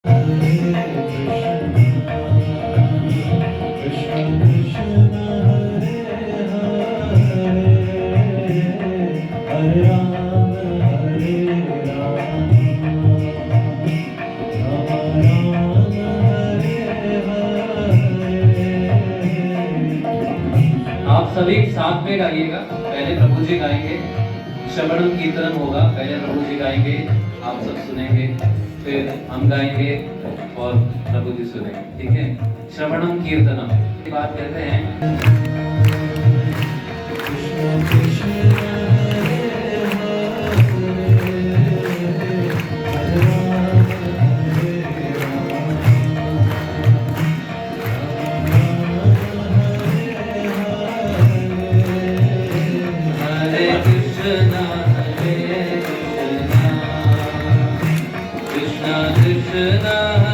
आप सभी साथ में गाइएगा। पहले प्रभु जी गाएंगे, श्रवणम कीर्तनम होगा। पहले प्रभु जी गाएंगे, आप सब सुनेंगे, फिर हम गाएंगे और प्रभु जी सुनेंगे। ठीक है, श्रवणम कीर्तनम बात कहते हैं। Krishna Krishna